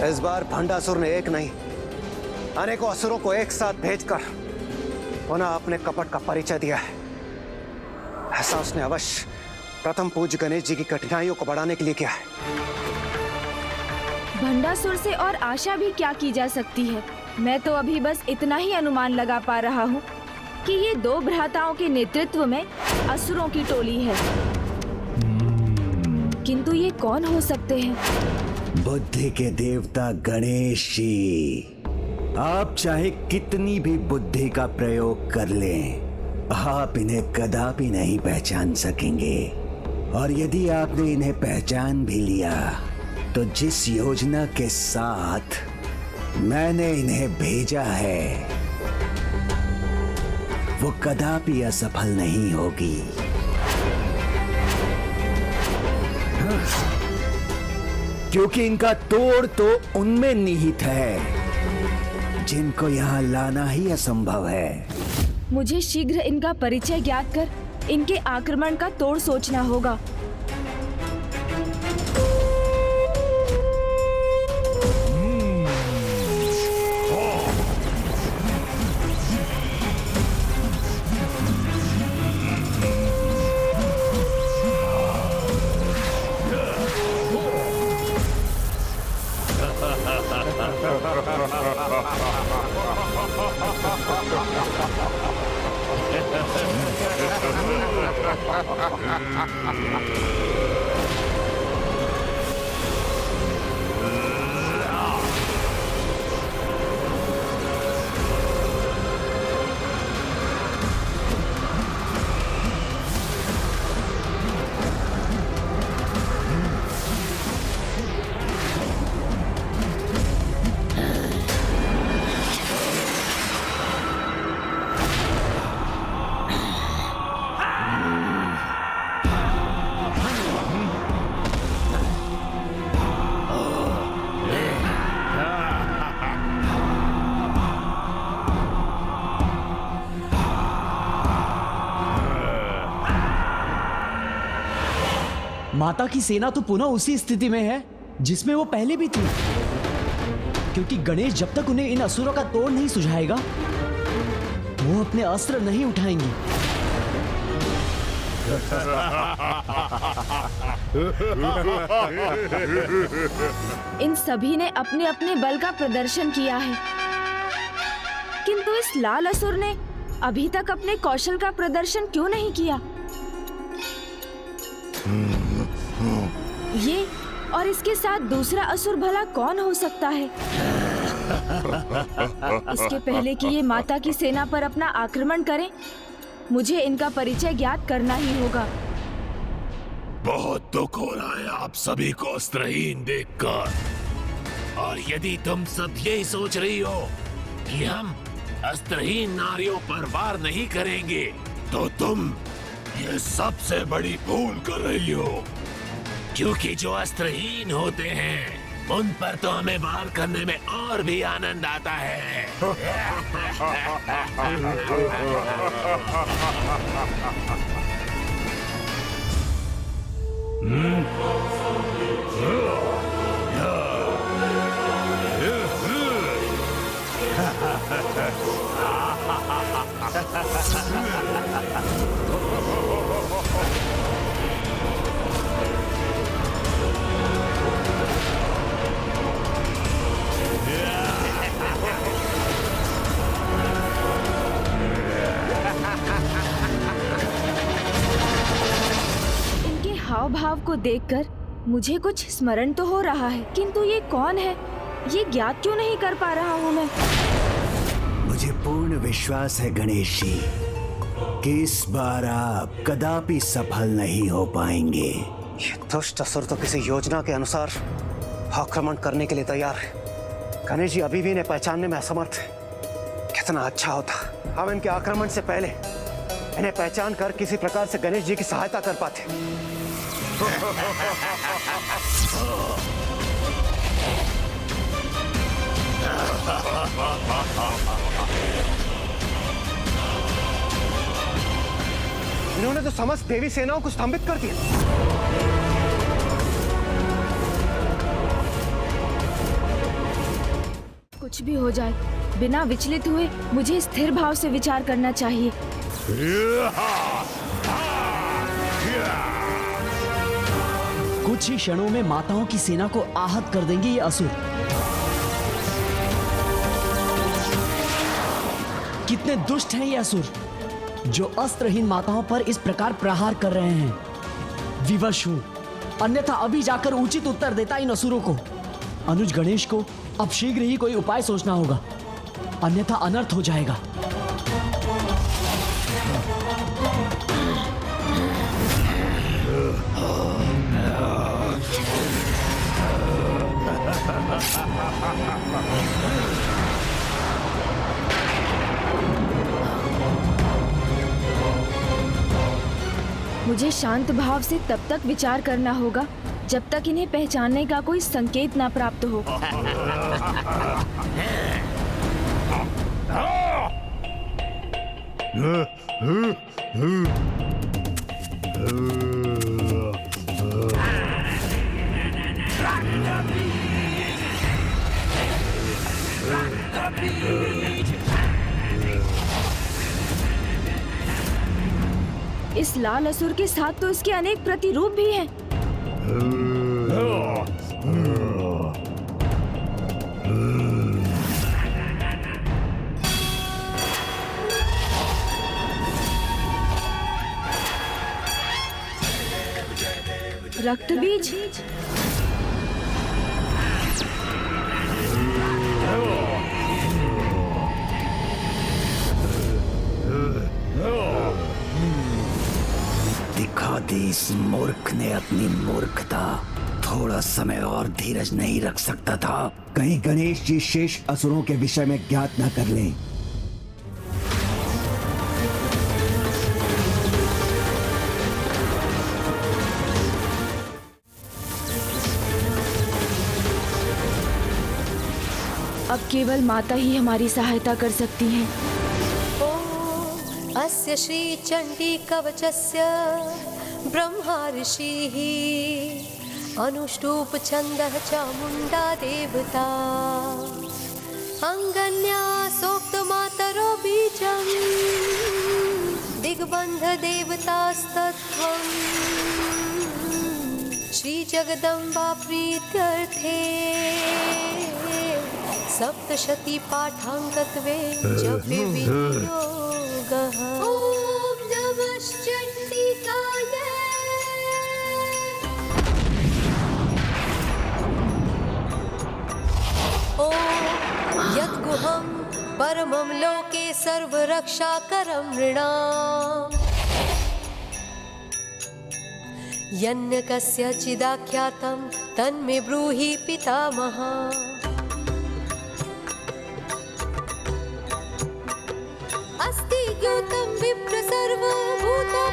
इस बार भंडासुर ने एक नहीं अनेकों असुरों को एक साथ भेजकर पुनः अपने कपट का परिचय दिया है। ऐसा उसने अवश्य प्रथम पूज्य गणेश जी की कठिनाइयों को बढ़ाने के लिए किया है। भंडासुर से और आशा भी क्या की जा सकती है। मैं तो अभी बस इतना ही अनुमान लगा पा रहा हूँ कि ये दो भ्राताओं के नेतृत्व में असुरों की टोली है, किंतु ये कौन हो सकते हैं? बुद्धि के देवता गणेश जी, आप चाहे कितनी भी बुद्धि का प्रयोग कर लें, आप इन्हें कदापि नहीं पहचान सकेंगे। और यदि आपने इन्हें पहचान भी लिया तो जिस योजना के साथ मैंने इन्हें भेजा है वो कदापि असफल नहीं होगी। क्योंकि इनका तोड़ तो उनमें निहित है जिनको यहाँ लाना ही असंभव है। मुझे शीघ्र इनका परिचय ज्ञात कर इनके आक्रमण का तोड़ सोचना होगा। माता की सेना तो पुनः उसी स्थिति में है जिसमें वो पहले भी थी, क्योंकि गणेश जब तक उन्हें इन असुरों का तोड़ नहीं सुझाएगा वो अपने अस्त्र नहीं उठाएंगे। इन सभी ने अपने अपने बल का प्रदर्शन किया है, किंतु इस लाल असुर ने अभी तक अपने कौशल का प्रदर्शन क्यों नहीं किया? ये और इसके साथ दूसरा असुर भला कौन हो सकता है? इसके पहले कि ये माता की सेना पर अपना आक्रमण करें, मुझे इनका परिचय ज्ञात करना ही होगा। बहुत दुख हो रहा है आप सभी को अस्त्रहीन देखकर। और यदि तुम सब यही सोच रही हो कि हम अस्त्रहीन नारियों पर वार नहीं करेंगे, तो तुम ये सबसे बड़ी भूल कर रही हो। क्योंकि जो अस्त्रहीन होते हैं उन पर तो हमें वार करने में और भी आनंद आता है। हाव भाव को देखकर मुझे कुछ स्मरण तो हो रहा है, किंतु ये कौन है, ये ज्ञात क्यों नहीं कर पा रहा हूँ मैं। मुझे पूर्ण विश्वास है गणेश जी कि इस बार आप कदापि सफल नहीं हो पाएंगे। ये दुष्ट असुर तो किसी योजना के अनुसार आक्रमण करने के लिए तैयार है। गणेश जी अभी भी इन्हें पहचानने में असमर्थ है। कितना अच्छा होता हम इनके आक्रमण से पहले इन्हें पहचान कर किसी प्रकार से गणेश जी की सहायता कर पाते। इन्होंने तो समस्त देवी सेनाओं को स्तंभित कर दिया। कुछ भी हो जाए, बिना विचलित हुए मुझे स्थिर भाव से विचार करना चाहिए। कुछ ही क्षणों में माताओं की सेना को आहत कर देंगे ये असुर। कितने दुष्ट हैं ये असुर, जो अस्त्रहीन माताओं पर इस प्रकार प्रहार कर रहे हैं। विवश हूं, अन्यथा अभी जाकर उचित उत्तर देता इन असुरों को। अनुज गणेश को अब शीघ्र ही कोई उपाय सोचना होगा, अन्यथा अनर्थ हो जाएगा। मुझे शांत भाव से तब तक विचार करना होगा जब तक इन्हें पहचानने का कोई संकेत ना प्राप्त हो। इस लाल असुर के साथ तो इसके अनेक प्रतिरूप भी हैं। रक्त बीज। दिखा दी इस मूर्ख ने अपनी मूर्खता। थोड़ा समय और धीरज नहीं रख सकता था, कहीं गणेश जी शेष असुरों के विषय में ज्ञात न कर लें। अब केवल माता ही हमारी सहायता कर सकती हैं। अस्य श्री चंडी कवचस्य ब्रह्मा ऋषिः अनुष्टुप छन्दः चामुण्डा देवता अंगन्या सोक्त मातरो बीजं दिग्बन्ध देवतास्तत्त्वं श्री जगदम्बा प्रीत्यर्थे सप्तशती पाठांगत्वे जपे विनियोगः। ॐ नमः चण्डिकाय। ॐ यद्गुहं परमं लोके सर्वरक्षाकरं नृणाम् यन्न कस्यचिदाख्यातं तन्मे ब्रूहि पितामहः। अस्ति द्यूतं विप्र सर्वभूतोपकारकं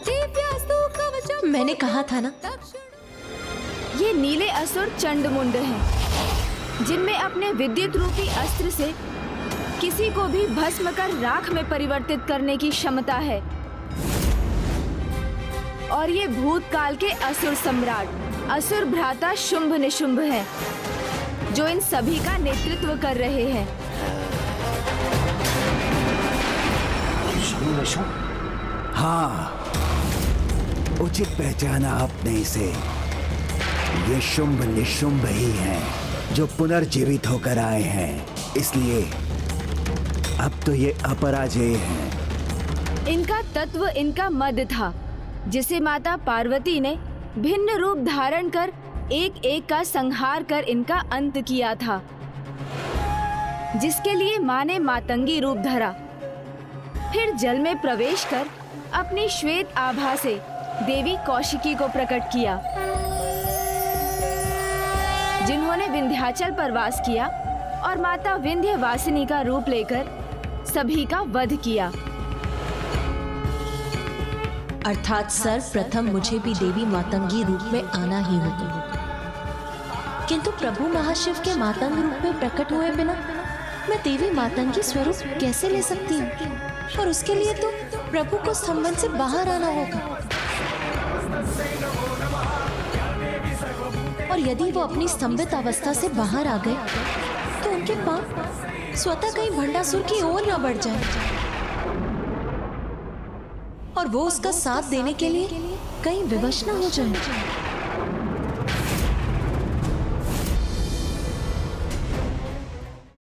दिव्यास्तु कवचं। मैंने कहा था ना, ये नीले असुर चंडमुंड हैं, जिनमें अपने विद्युत रूपी अस्त्र से किसी को भी भस्म कर राख में परिवर्तित करने की क्षमता है। और ये भूतकाल के असुर सम्राट असुर भ्राता शुंभ निशुंभ हैं, जो इन सभी का नेतृत्व कर रहे हैं। हाँ, उचित पहचाना आपने इसे। ये शुंभ निशुंभ ही हैं, जो पुनर्जीवित होकर आए हैं, इसलिए अब तो ये अपराजेय हैं। इनका तत्व इनका मद था, जिसे माता पार्वती ने भिन्न रूप धारण कर एक एक का संहार कर इनका अंत किया था, जिसके लिए माँ ने मातंगी रूप धरा। फिर जल में प्रवेश कर अपनी श्वेत आभा से देवी कौशिकी को प्रकट किया, जिन्होंने विंध्याचल पर वास किया और माता विंध्यवासिनी का रूप लेकर सभी का वध किया। अर्थात सर्वप्रथम मुझे भी देवी मातंगी रूप में आना ही होगा। किंतु प्रभु महाशिव के मातंग रूप में प्रकट हुए बिना मैं देवी मातंगी स्वरूप कैसे ले सकती हूँ? और उसके लिए तो प्रभु को स्तंभन से बाहर आना होगा। और यदि वो अपनी स्तंभित अवस्था से बाहर आ गए तो उनके पाप स्वतः कहीं भंडासुर की ओर न बढ़ जाए और वो उसका साथ देने के लिए कहीं विवश न हो जाए।